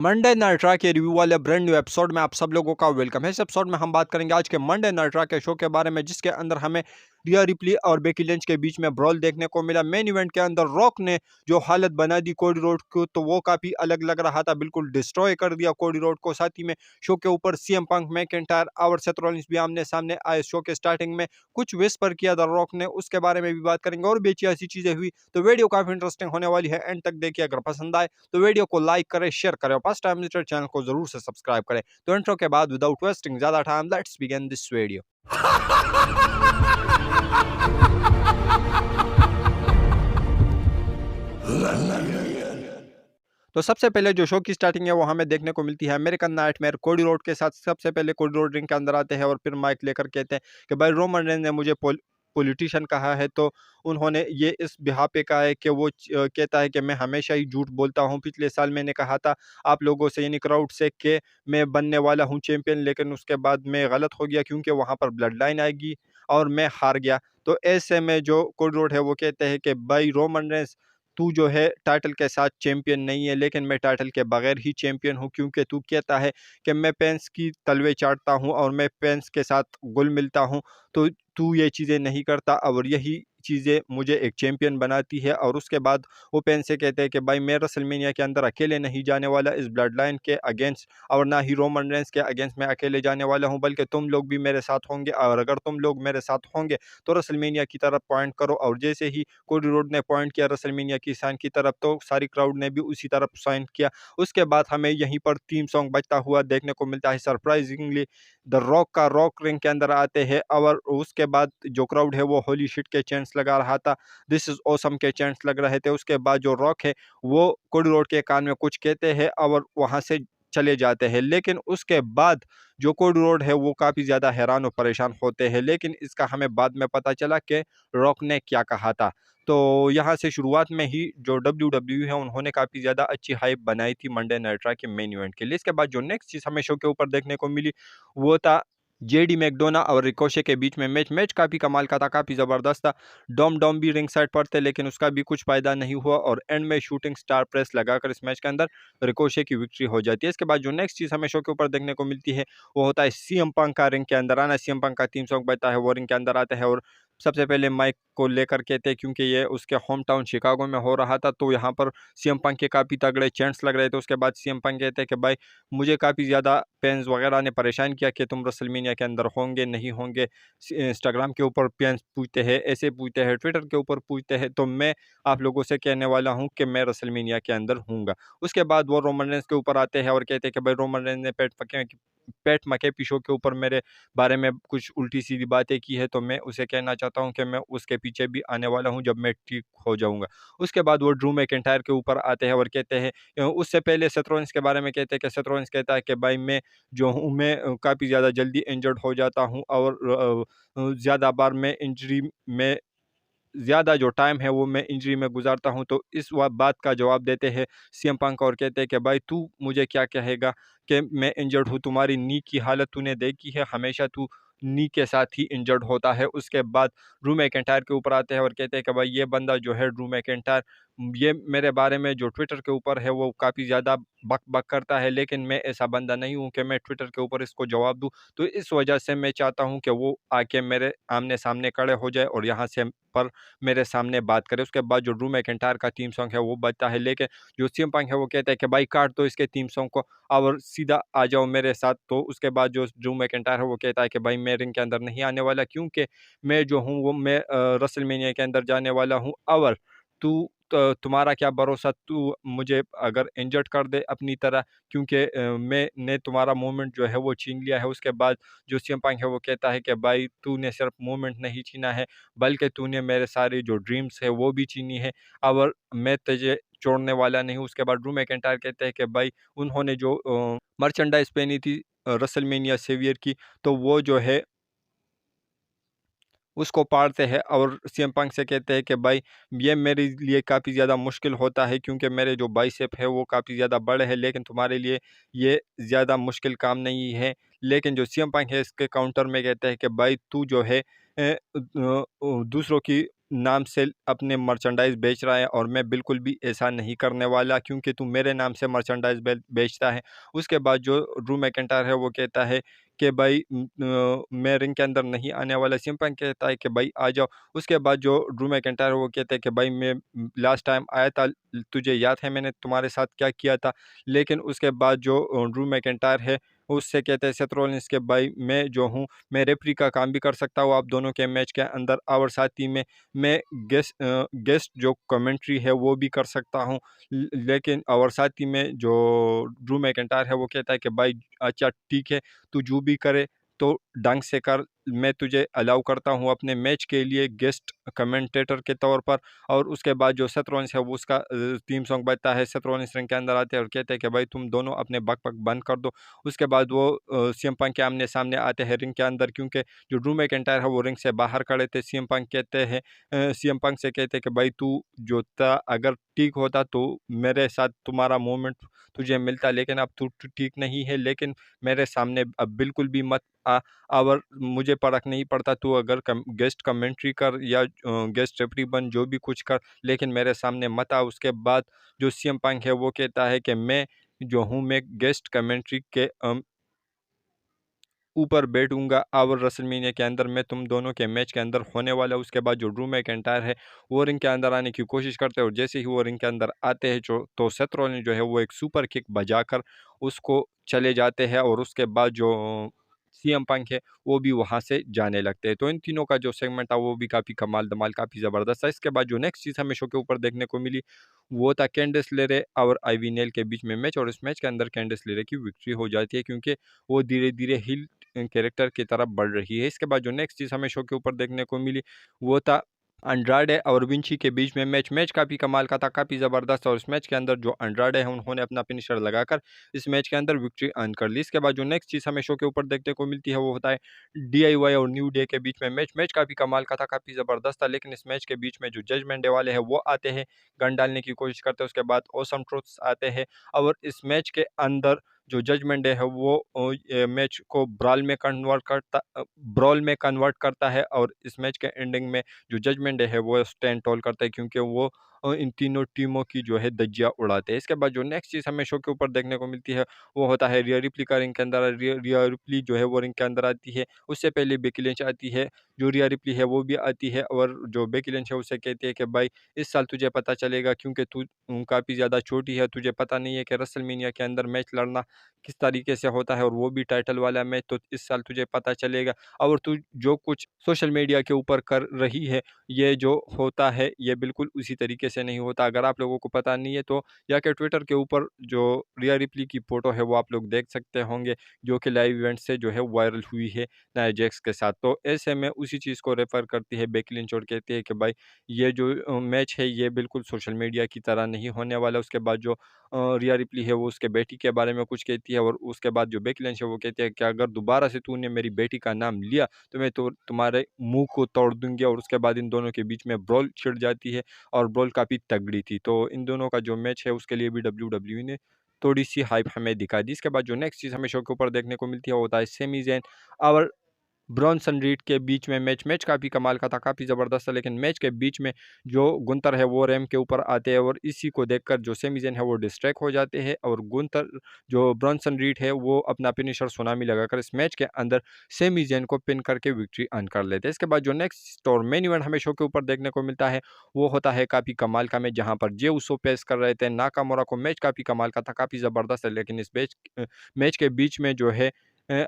Monday night raw के review वाले brand new episode में आप सब लोगों का वेलकम है। इस एपिसोड में हम बात करेंगे आज के मंडे नाइट रॉ के शो के बारे में, जिसके अंदर हमें रिया रिप्ली और बेकी लिंच के बीच में ब्रॉल देखने को मिला। मेन इवेंट के अंदर रॉक ने जो हालत बना दी कोडी रोड को, तो वो काफी अलग लग रहा था, बिल्कुल डिस्ट्रॉय कर दिया कोडी रोड को। साथ ही में शो के ऊपर सीएम पंक, मैकइंटायर और सेथ रॉलिंस भी आमने सामने आए। शो के स्टार्टिंग में कुछ विस्पर किया था रॉक ने, उसके बारे में भी बात करेंगे और भी ऐसी चीजें हुई। तो वीडियो काफी इंटरेस्टिंग होने वाली है, एंड तक देखिए। अगर पसंद आए तो वीडियो को लाइक करें, शेयर करें और फर्स्ट टाइम विजिटर चैनल को जरूर से सब्सक्राइब करें। तो इंट्रो के बाद विदाउट वेस्टिंग ज्यादा time, let's begin this video. तो सबसे पहले जो शो की स्टार्टिंग है वो हमें देखने को मिलती है अमेरिकन नाइटमेयर कोडी रोड के साथ। सबसे पहले कोडी रोड रिंग के अंदर आते हैं और फिर माइक लेकर कहते हैं कि भाई रोमन रेंज ने मुझे पॉलिटिशियन कहा है। तो उन्होंने ये इस बिहा पे कहा है कि वो कहता है कि मैं हमेशा ही झूठ बोलता हूँ। पिछले साल मैंने कहा था आप लोगों से, यानी क्राउड से, कि मैं बनने वाला हूँ चैंपियन, लेकिन उसके बाद मैं गलत हो गया क्योंकि वहाँ पर ब्लड लाइन आएगी और मैं हार गया। तो ऐसे में जो कोडी रोड है वो कहते हैं कि भाई रोमन रेंज, तू जो है टाइटल के साथ चैंपियन नहीं है, लेकिन मैं टाइटल के बगैर ही चैंपियन हूँ, क्योंकि तू कहता है कि मैं पेंस की तलवे चाटता हूँ और मैं पेंस के साथ घुल मिलता हूँ। तो तू ये चीज़ें नहीं करता और यही चीज़ें मुझे एक चैंपियन बनाती है। और उसके बाद वो पेन से कहते हैं कि भाई मैं रेसलमेनिया के अंदर अकेले नहीं जाने वाला इस ब्लड लाइन के अगेंस्ट, और ना ही रोमन रेंस के अगेंस्ट मैं अकेले जाने वाला हूँ, बल्कि तुम लोग भी मेरे साथ होंगे। और अगर तुम लोग मेरे साथ होंगे तो रेसलमेनिया की तरफ पॉइंट करो। और जैसे ही कोडी रोड ने पॉइंट किया रेसलमेनिया की साइन की तरफ, तो सारी क्राउड ने भी उसी तरफ साइन किया। उसके बाद हमें यहीं पर थीम सॉन्ग बजता हुआ देखने को मिलता है। सरप्राइजिंगली द रॉक का रॉक रिंग के अंदर आते हैं और उसके बाद जो क्राउड है वो होली शिट के चैंट्स लगा रहा था, दिस इज ऑसम के चैंट्स लग रहे थे। उसके बाद जो रॉक है वो कोडी रोड के कान में कुछ कहते हैं और वहां से चले जाते हैं। लेकिन उसके बाद जो कोडी रोड है वो काफी ज्यादा हैरान और परेशान होते हैं, लेकिन इसका हमें बाद में पता चला कि रॉक ने क्या कहा था। तो यहाँ से शुरुआत में ही जो WWE है उन्होंने काफी ज्यादा अच्छी हाइप बनाई थी मंडे नाइट रॉ के मेन इवेंट के लिए। इसके बाद जो नेक्स्ट चीज हमें शो के ऊपर देखने को मिली वो था जेडी मैकडोना और रिकोशे के बीच में मैच काफी कमाल का था, काफी जबरदस्त था। डॉम डॉम भी रिंग साइड पर थे, लेकिन उसका भी कुछ फायदा नहीं हुआ और एंड में शूटिंग स्टार प्रेस लगाकर इस मैच के अंदर रिकोशे की विक्ट्री हो जाती है। इसके बाद जो नेक्स्ट चीज हमें शो के ऊपर देखने को मिलती है वो होता है सीएम पंक का रिंग के अंदर आना। सीएम पंक का थीम सॉन्ग बजता है, वो रिंग के अंदर आता है और सबसे पहले माइक को लेकर कहते हैं, क्योंकि ये उसके होम टाउन शिकागो में हो रहा था, तो यहाँ पर सीएम पंक के काफी तगड़े चैंट्स लग रहे थे। उसके बाद सीएम पंक कहते हैं कि भाई मुझे काफी ज्यादा फैंस वगैरह ने परेशान किया कि तुम रेसलमेनिया के अंदर होंगे नहीं होंगे। इंस्टाग्राम के ऊपर फैंस पूछते हैं, ऐसे पूछते हैं, ट्विटर के ऊपर पूछते हैं, तो मैं आप लोगों से कहने वाला हूँ कि मैं रेसलमेनिया के अंदर हूँगा। उसके बाद वो रोमन रेंस के ऊपर आते हैं और कहते हैं कि भाई रोमन रेंस ने पेट मके शो के ऊपर मेरे बारे में कुछ उल्टी सीधी बातें की है, तो मैं उसे कहना चाहता हूं कि मैं उसके पीछे भी आने वाला हूं जब मैं ठीक हो जाऊंगा। उसके बाद वो ड्रू मैकिंटायर के ऊपर आते हैं और कहते हैं उससे पहले सेथ रॉलिंस के बारे में कहते हैं कि सेथ रॉलिंस कहता है कि भाई मैं जो हूं मैं काफ़ी ज़्यादा जल्दी इंजर्ड हो जाता हूं और ज़्यादा बार मैं इंजरी में ज़्यादा जो टाइम है वो मैं इंजरी में गुजारता हूं। तो इस बात का जवाब देते हैं सीएम पंक और कहते हैं कि भाई तू मुझे क्या कहेगा कि मैं इंजर्ड हूँ। तुम्हारी नी की हालत तूने देखी है, हमेशा तू नी के साथ ही इंजर्ड होता है। उसके बाद ड्रू मैकिंटायर के ऊपर आते हैं और कहते हैं कि भाई ये बंदा जो है ड्रू मैकिंटायर, ये मेरे बारे में जो ट्विटर के ऊपर है वो काफ़ी ज़्यादा बक बक करता है, लेकिन मैं ऐसा बंदा नहीं हूँ कि मैं ट्विटर के ऊपर इसको जवाब दूँ। तो इस वजह से मैं चाहता हूँ कि वो आके मेरे आमने सामने खड़े हो जाए और यहाँ से पर मेरे सामने बात करे। उसके बाद जो ड्रू मैकिंटायर का थीम सॉन्ग है वो बजता है, लेकिन जो सीएम पंक है वो कहता है कि भाई काट दो इसके थीम सॉन्ग को और सीधा आ जाओ मेरे साथ। तो उसके बाद जो ड्रू मैकिंटायर है वो कहता है कि भाई मैं रिंग के अंदर नहीं आने वाला, क्योंकि मैं जो हूँ वो मैं रेसलमेनिया के अंदर जाने वाला हूँ। और तू तुम्हारा क्या भरोसा, तू मुझे अगर इंजर्ड कर दे अपनी तरह, क्योंकि मैंने तुम्हारा मोमेंट जो है वो छीन लिया है। उसके बाद जो सीएम पंक है वो कहता है कि भाई तूने सिर्फ मोमेंट नहीं छीना है, बल्कि तूने मेरे सारे जो ड्रीम्स है वो भी छीनी है और मैं तुझे छोड़ने वाला नहीं हूँ। उसके बाद ड्रू मैकिंटायर कहते हैं कि भाई उन्होंने जो मर्चेंडाइज पहनी थी रेसलमेनिया सेवियर की, तो वो जो है उसको पाड़ते हैं और सीएम पंक से कहते हैं कि भाई ये मेरे लिए काफ़ी ज़्यादा मुश्किल होता है, क्योंकि मेरे जो बाइसेप है वो काफ़ी ज़्यादा बड़े हैं, लेकिन तुम्हारे लिए ये ज़्यादा मुश्किल काम नहीं है। लेकिन जो सीएम पंक है इसके काउंटर में कहते हैं कि भाई तू जो है दूसरों की नाम से अपने मर्चेंडाइज़ बेच रहा है और मैं बिल्कुल भी ऐसा नहीं करने वाला, क्योंकि तू मेरे नाम से मर्चेंडाइज़ बेचता है। उसके बाद जो ड्रू मैकइंटायर है वो कहता है कि भाई मैं रिंग के अंदर नहीं आने वाला। सीएम पंक कहता है कि भाई आ जाओ। उसके बाद जो ड्रू मैकइंटायर है वो कहते हैं कि भाई मैं लास्ट टाइम आया था, तुझे याद है मैंने तुम्हारे साथ क्या किया था। लेकिन उसके बाद जो ड्रू मैकइंटायर है उससे कहते हैं सेथ रॉलिंस के भाई मैं जो हूँ मैं रेफरी का काम भी कर सकता हूँ आप दोनों के मैच के अंदर, और साथ ही में मैं गेस्ट जो कमेंट्री है वो भी कर सकता हूँ। लेकिन और साथ ही में जो ड्रू मैकइंटायर है वो कहता है कि भाई अच्छा ठीक है, तू जो भी करे तो ढंग से कर, मैं तुझे अलाउ करता हूँ अपने मैच के लिए गेस्ट कमेंटेटर के तौर पर। और उसके बाद जो सेथ रॉलिंस है वो उसका थीम सॉन्ग बजता है। सेथ रॉलिंस रिंग के अंदर आते हैं और कहते हैं कि भाई तुम दोनों अपने बक बक बंद कर दो। उसके बाद वो सीएम पंक के आमने सामने आते हैं रिंग के अंदर, क्योंकि जो ड्रू मैकइंटायर है वो रिंग से बाहर खड़े थे। सीएम पंक कहते हैं सीएम पंक से कहते हैं कि भाई तू जो था अगर ठीक होता तो मेरे साथ तुम्हारा मोमेंट तुझे मिलता, लेकिन अब तू ठीक नहीं है, लेकिन मेरे सामने अब बिल्कुल भी मत आ। और मुझे फ़र्क नहीं पड़ता तू अगर गेस्ट कमेंट्री कर या गेस्ट रेफरी बन, जो भी कुछ कर, लेकिन मेरे सामने मत आ। उसके बाद जो सीएम पंक है वो कहता है कि मैं जो हूँ मैं गेस्ट कमेंट्री के ऊपर बैठूंगा और रेसलमेनिया के अंदर मैं तुम दोनों के मैच के अंदर होने वाला है। उसके बाद जो ड्रू मैकइंटायर है वो रिंग के अंदर आने की कोशिश करते हैं, और जैसे ही वो रिंग के अंदर आते हैं जो तो सेथ रॉलिंस जो है वो एक सुपर किक बजाकर उसको चले जाते हैं, और उसके बाद जो सीएम पंक है वो भी वहां से जाने लगते हैं। तो इन तीनों का जो सेगमेंट था वो भी काफ़ी कमाल धमाल काफ़ी ज़बरदस्त था। इसके बाद जो नेक्स्ट चीज़ हमें शो के ऊपर देखने को मिली वो था कैंडिस लेरे और आइवी नेल के बीच में मैच, और इस मैच के अंदर कैंडिस लेरे की विक्ट्री हो जाती है, क्योंकि वो धीरे धीरे हिल कैरेक्टर की तरफ बढ़ रही है। इसके बाद जो नेक्स्ट चीज़ हमें शो के ऊपर देखने को मिली वो था अंड्राडे और विंची के बीच में मैच काफ़ी कमाल का था, काफ़ी ज़बरदस्त। और इस मैच के अंदर जो अंड्राडे है उन्होंने अपना फिनिशर लगाकर इस मैच के अंदर विक्ट्री अर्न कर ली। इसके बाद जो नेक्स्ट चीज़ हमें शो के ऊपर देखने को मिलती है वो होता है डीआईवाई और न्यू डे के बीच में मैच काफ़ी कमाल का था, काफ़ी ज़बरदस्त था। लेकिन इस मैच के बीच में जो जजमेंट डे वाले हैं वो आते हैं, गन डालने की कोशिश करते हैं। उसके बाद ऑसम ट्रुथ्स आते हैं, और इस मैच के अंदर जो जजमेंट डे है वो मैच को ब्रॉल में कन्वर्ट करता है, और इस मैच के एंडिंग में जो जजमेंट डे है वो स्टैंड टॉल करता है, क्योंकि वो इन तीनों टीमों की जो है धज्जियां उड़ाते हैं। इसके बाद जो नेक्स्ट चीज़ हमें शो के ऊपर देखने को मिलती है वो होता है रिया रिप्ली का रिंग के अंदर। रिया रिप्ली जो है वो रिंग के अंदर आती है, उससे पहले बेकी लिंच आती है। जो रिया रिप्ली है वो भी आती है, और जो बेकी लिंच है उसे कहती है कि भाई इस साल तुझे पता चलेगा, क्योंकि तू काफ़ी ज़्यादा छोटी है, तुझे पता नहीं है कि रेसलमेनिया के अंदर मैच लड़ना किस तरीके से होता है, और वो भी टाइटल वाला मैच, तो इस साल तुझे पता चलेगा। और तू जो कुछ सोशल मीडिया के ऊपर कर रही है ये जो होता है ये बिल्कुल उसी तरीके से नहीं होता। अगर आप लोगों को पता नहीं है तो जाके ट्विटर के ऊपर जो रिया रिप्ली की फ़ोटो है वो आप लोग देख सकते होंगे, जो कि लाइव इवेंट से जो है वायरल हुई है नाया जैक्स के साथ। तो ऐसे में उसी चीज़ को रेफ़र करती है बेकी लिंच और कहती है कि भाई ये जो मैच है ये बिल्कुल सोशल मीडिया की तरह नहीं होने वाला। उसके बाद जो रिया रिप्ली है वो उसके बेटी के बारे में कुछ कहती है, और उसके बाद जो बेकी लिंच है वो कहती है कि अगर दोबारा से तूने मेरी बेटी का नाम लिया तो मैं तो तुम्हारे मुंह को तोड़ दूंगी। और उसके बाद इन दोनों के बीच में ब्रॉल छिड़ जाती है, और ब्रॉल काफ़ी तगड़ी थी। तो इन दोनों का जो मैच है उसके लिए भी WWE ने थोड़ी सी हाइप हमें दिखा दी। इसके बाद जो नेक्स्ट चीज़ हमें शो के ऊपर देखने को मिलती है वो होता है सेमी ज़ैन और ब्रॉन्सन रीड के बीच में मैच काफ़ी कमाल का था, काफ़ी ज़बरदस्त था। लेकिन मैच के बीच में जो गुंतर है वो रैम के ऊपर आते हैं, और इसी को देखकर जो सेमी ज़ेन है वो डिस्ट्रैक्ट हो जाते हैं, और गुंतर जो ब्रॉन्सन रीड है वो अपना फिनिशर सुनामी लगाकर इस मैच के अंदर सेमी ज़ेन को पिन करके विक्ट्री अर्न कर लेते हैं। इसके बाद जो नेक्स्ट और मेन इवेंट हमें शो के ऊपर देखने को मिलता है वो होता है काफ़ी कमाल का मैच, जहाँ पर जे उसो पेश कर रहे थे नाकामुरा को। मैच काफ़ी कमाल का था, काफ़ी ज़बरदस्त है। लेकिन इस मैच के बीच में जो है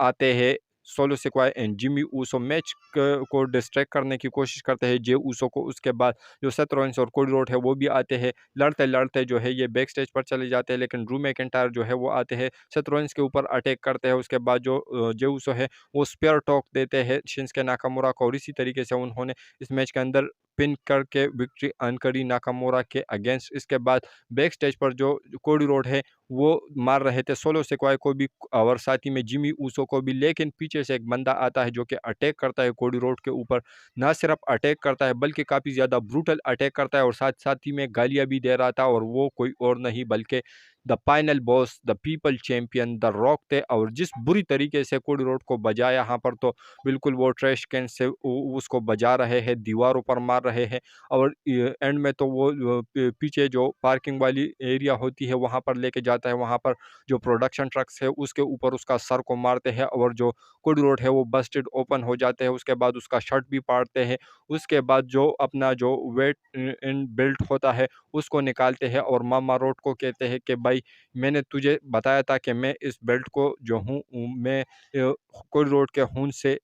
आते हैं Solo Sikoa and Jimmy Uso, match को डिस्ट्रैक्ट करने की कोशिश करते हैं जे ऊसो को। उसके बाद जो सेथ रॉलिंस और कोडी रोड है वो भी आते हैं, लड़ते लड़ते जो है ये बैक स्टेज पर चले जाते हैं। लेकिन ड्रू मैकइंटायर जो है वो आते हैं, सेथ रॉलिंस के ऊपर अटैक करते हैं। उसके बाद जो जे ऊसो है वो स्पेयर टॉक देते हैं शिंसके नाकामुरा को, और इसी तरीके से उन्होंने इस मैच के अंदर पिन करके विक्ट्री अर्न करी नाकामुरा के अगेंस्ट। इसके बाद बैक स्टेज पर जो कोडी रोड है वो मार रहे थे सोलो सिक्वाय को भी और साथ ही में जिमी ऊसो को भी, लेकिन पीछे से एक बंदा आता है जो कि अटैक करता है कोडी रोड के ऊपर। ना सिर्फ अटैक करता है बल्कि काफ़ी ज़्यादा ब्रूटल अटैक करता है, और साथ साथ ही में गालियाँ भी दे रहा था, और वो कोई और नहीं बल्कि the final boss, the people champion, the rock थे। और जिस बुरी तरीके से कोडी रोड को बजाया यहाँ पर, तो बिल्कुल वो ट्रैश कैन से उसको बजा रहे हैं, दीवारों पर मार रहे हैं। और एंड में तो वो पीछे जो पार्किंग वाली एरिया होती है वहाँ पर लेके जाता है, वहाँ पर जो प्रोडक्शन ट्रक्स है उसके ऊपर उसका सर को मारते हैं, और जो कोडी रोड है वो बस्टेड ओपन हो जाते हैं। उसके बाद उसका शर्ट भी फाड़ते हैं। उसके बाद जो अपना जो वेट इन बेल्ट होता है उसको निकालते हैं, और मामा रोड को कहते हैं कि भाई मैंने तुझे बताया था कि मैं इस बेल्ट को जो हूँ मैं कोडी रोड के खून से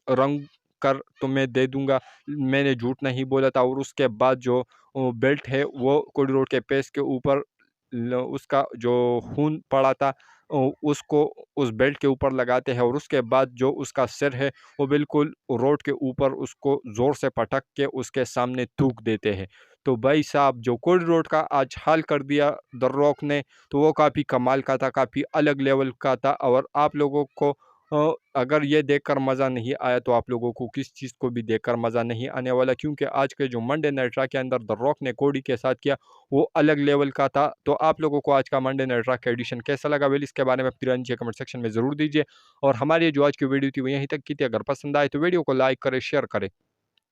रंग कर तुम्हें दे दूंगा, मैंने झूठ नहीं बोला था। और उसके बाद जो बेल्ट है वो कोडी रोड के पेस के ऊपर उसका जो खून पड़ा था उसको उस बेल्ट के ऊपर लगाते हैं, और उसके बाद जो उसका सिर है वो बिल्कुल रोड के ऊपर उसको ज़ोर से पटक के उसके सामने थूक देते हैं। तो भाई साहब जो कोडी रोड का आज हाल कर दिया द रॉक ने, तो वो काफ़ी कमाल का था, काफ़ी अलग लेवल का था। और आप लोगों को अगर ये देखकर मज़ा नहीं आया तो आप लोगों को किस चीज़ को भी देखकर मज़ा नहीं आने वाला, क्योंकि आज के जो मंडे नाइट रॉ के अंदर द रॉक ने कोडी के साथ किया वो अलग लेवल का था। तो आप लोगों को आज का मंडे नाइट रॉ का एडिशन कैसा लगा, वेल इसके बारे में अपनी राय नीचे कमेंट सेक्शन में ज़रूर दीजिए। और हमारी जो आज की वीडियो थी वो यहीं तक की थी। अगर पसंद आए तो वीडियो को लाइक करें, शेयर करें,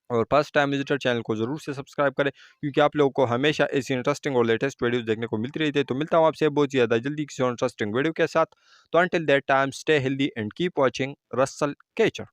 और फर्स्ट टाइम विजिटर चैनल को जरूर से सब्सक्राइब करें, क्योंकि आप लोगों को हमेशा ऐसी इंटरेस्टिंग और लेटेस्ट वीडियोस देखने को मिलती रहती है। तो मिलता हूँ आपसे बहुत ज़्यादा जल्दी किसी और इंटरेस्टिंग वीडियो के साथ। तो until that time stay healthy and keep watching Russell केचर।